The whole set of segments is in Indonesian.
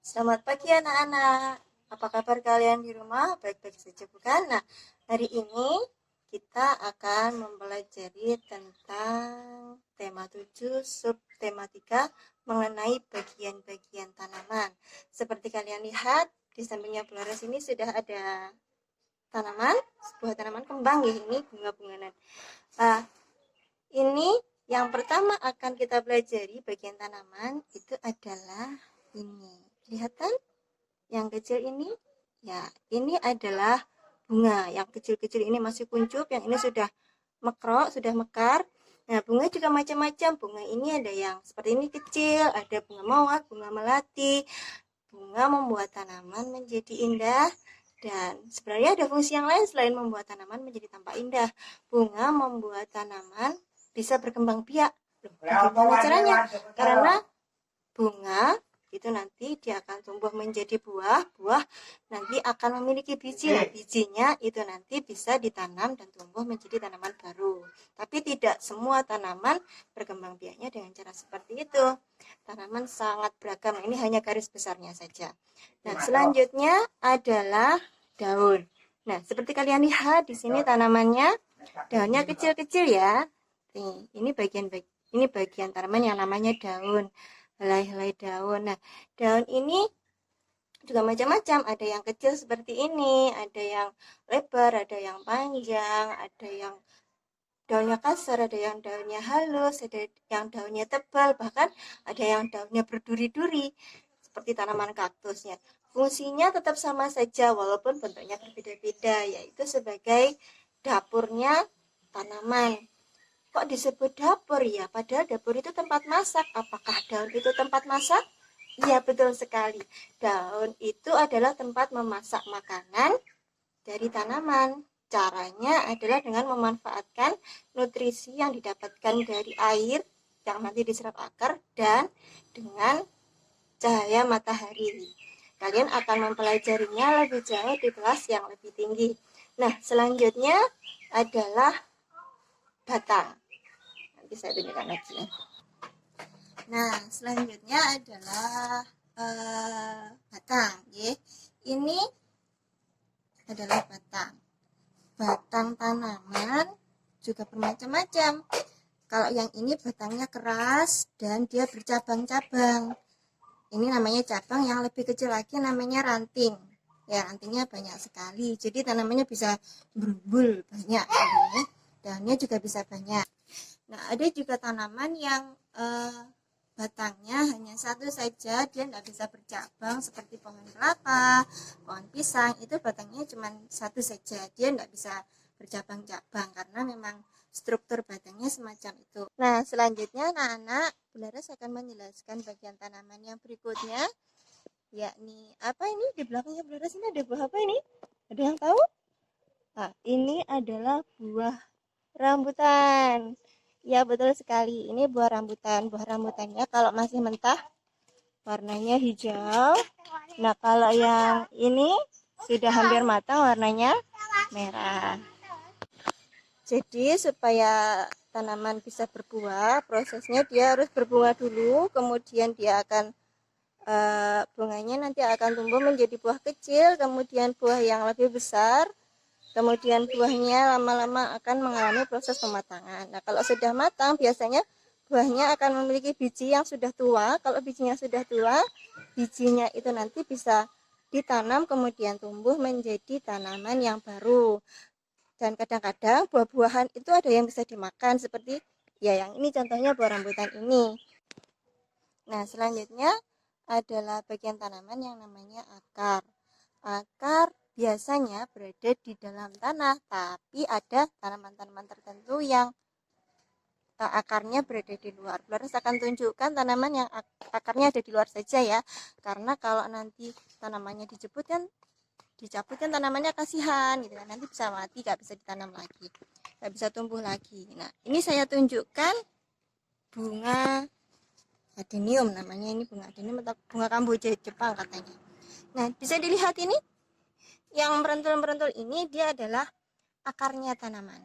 Selamat pagi anak-anak. Apa kabar kalian di rumah? Baik-baik saja bukan? Nah, hari ini kita akan mempelajari tentang tema 7 subtema 3 mengenai bagian-bagian tanaman. Seperti kalian lihat, di sampingnya Bularas ini sudah ada tanaman, sebuah tanaman kembang ya, ini bunga-bunga. Ini yang pertama akan kita pelajari bagian tanaman itu adalah ini. Lihat kan? Yang kecil ini, ya ini adalah bunga. Yang kecil-kecil ini masih kuncup, yang ini sudah mekrok, sudah mekar. Nah, bunga juga macam-macam. Bunga ini ada yang seperti ini kecil, ada bunga mawar, bunga melati. Bunga membuat tanaman menjadi indah. Dan sebenarnya ada fungsi yang lain selain membuat tanaman menjadi tampak indah. Bunga membuat tanaman bisa berkembang biak. Bagaimana caranya? Karena bunga itu nanti dia akan tumbuh menjadi buah, buah nanti akan memiliki biji. Nah, bijinya itu nanti bisa ditanam dan tumbuh menjadi tanaman baru. Tapi tidak semua tanaman berkembang biaknya dengan cara seperti itu. Tanaman sangat beragam. Ini hanya garis besarnya saja. Nah, selanjutnya adalah daun. Nah, seperti kalian lihat di sini tanamannya, daunnya kecil-kecil ya. Nih, ini bagian tanaman yang namanya daun. Helai-helai daun. Nah, daun ini juga macam-macam. Ada yang kecil seperti ini, ada yang lebar, ada yang panjang, ada yang daunnya kasar, ada yang daunnya halus, ada yang daunnya tebal, bahkan ada yang daunnya berduri-duri seperti tanaman kaktusnya. Fungsinya tetap sama saja walaupun bentuknya berbeda-beda, yaitu sebagai dapurnya tanaman. Kok disebut dapur ya? Padahal dapur itu tempat masak. Apakah daun itu tempat masak? Iya, betul sekali. Daun itu adalah tempat memasak makanan dari tanaman. Caranya adalah dengan memanfaatkan nutrisi yang didapatkan dari air yang nanti diserap akar dan dengan cahaya matahari. Kalian akan mempelajarinya lebih jauh di kelas yang lebih tinggi. Nah, selanjutnya adalah batang. Nanti saya tunjukkan lagi. Nah, selanjutnya adalah batang. Ya. Ini adalah batang. Batang tanaman juga bermacam-macam. Kalau yang ini batangnya keras dan dia bercabang-cabang. Ini namanya cabang, yang lebih kecil lagi namanya ranting. Ya, rantingnya banyak sekali. Jadi tanamannya bisa berumbul banyak. Daunnya juga bisa banyak. Nah, ada juga tanaman yang batangnya hanya satu saja, dia tidak bisa bercabang seperti pohon kelapa, pohon pisang, itu batangnya cuma satu saja, dia tidak bisa bercabang-cabang karena memang struktur batangnya semacam itu. Nah, selanjutnya anak-anak, Bularas akan menjelaskan bagian tanaman yang berikutnya, yakni apa ini? Di belakangnya Bularas ini ada buah apa ini? Ada yang tahu? Nah, ini adalah buah rambutan. Ya, betul sekali. Ini buah rambutan. Buah rambutannya kalau masih mentah warnanya hijau. Nah, kalau yang ini sudah hampir matang warnanya merah. Jadi supaya tanaman bisa berbuah, prosesnya dia harus berbunga dulu, kemudian dia akan bunganya nanti akan tumbuh menjadi buah kecil, kemudian buah yang lebih besar, kemudian buahnya lama-lama akan mengalami proses pematangan. Nah, kalau sudah matang biasanya buahnya akan memiliki biji yang sudah tua. Kalau bijinya sudah tua, bijinya itu nanti bisa ditanam kemudian tumbuh menjadi tanaman yang baru. Dan kadang-kadang buah-buahan itu ada yang bisa dimakan seperti ya yang ini contohnya buah rambutan ini. Nah, selanjutnya adalah bagian tanaman yang namanya akar. Akar biasanya berada di dalam tanah, tapi ada tanaman-tanaman tertentu yang akarnya berada di luar. Bularas akan tunjukkan tanaman yang akarnya ada di luar saja ya, karena kalau nanti tanamannya dicabut kan tanamannya kasihan gitu kan, nanti bisa mati, gak bisa ditanam lagi, gak bisa tumbuh lagi. Nah, ini saya tunjukkan bunga adenium, namanya ini bunga adenium atau bunga kamboja Jepang katanya. Nah, bisa dilihat ini yang merentul-merentul ini dia adalah akarnya tanaman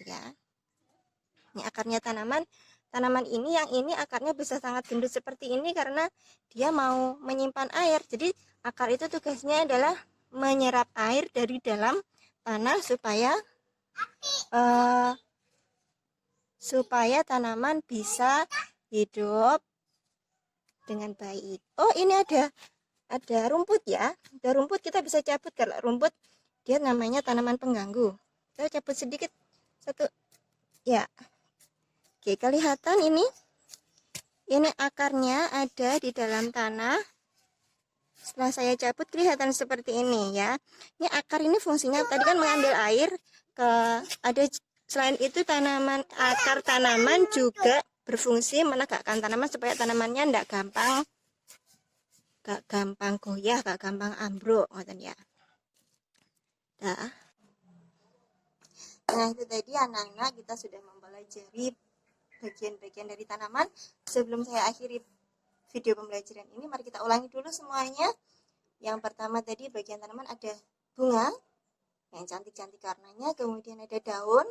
ya. Ini akarnya tanaman tanaman ini, yang ini akarnya bisa sangat gendut seperti ini karena dia mau menyimpan air. Jadi akar itu tugasnya adalah menyerap air dari dalam tanah supaya tanaman bisa hidup dengan baik. Oh, ini ada rumput ya. Ada rumput, kita bisa cabut. Kalau rumput dia namanya tanaman pengganggu. Kita cabut sedikit satu. Ya. Oke, kelihatan ini akarnya ada di dalam tanah. Setelah saya cabut kelihatan seperti ini ya. Ini akar ini fungsinya tadi kan mengambil air selain itu akar tanaman juga berfungsi menegakkan tanaman supaya tanamannya tidak gampang goyah, gak gampang ambruk ya. Nah, itu tadi anak-anak kita sudah mempelajari bagian-bagian dari tanaman. Sebelum saya akhiri video pembelajaran ini, mari kita ulangi dulu semuanya. Yang pertama tadi bagian tanaman ada bunga yang cantik-cantik warnanya, kemudian ada daun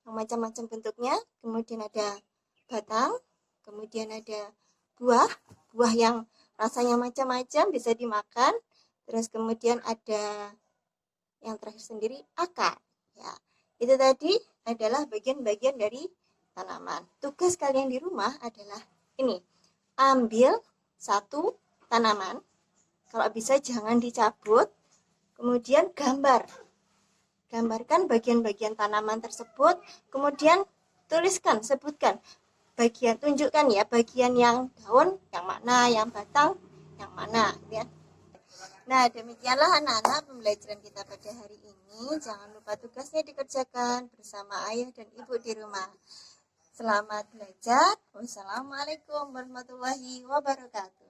yang macam-macam bentuknya, kemudian ada batang, kemudian ada buah yang rasanya macam-macam bisa dimakan, terus kemudian ada yang terakhir sendiri akar ya. Itu tadi adalah bagian-bagian dari tanaman. Tugas kalian di rumah adalah ini, ambil satu tanaman, kalau bisa jangan dicabut, kemudian gambarkan bagian-bagian tanaman tersebut, kemudian sebutkan tunjukkan ya bagian yang daun yang mana, yang batang yang mana ya. Nah, demikianlah anak-anak pembelajaran kita pada hari ini. Jangan lupa tugasnya dikerjakan bersama ayah dan ibu di rumah. Selamat belajar. Wassalamualaikum warahmatullahi wabarakatuh.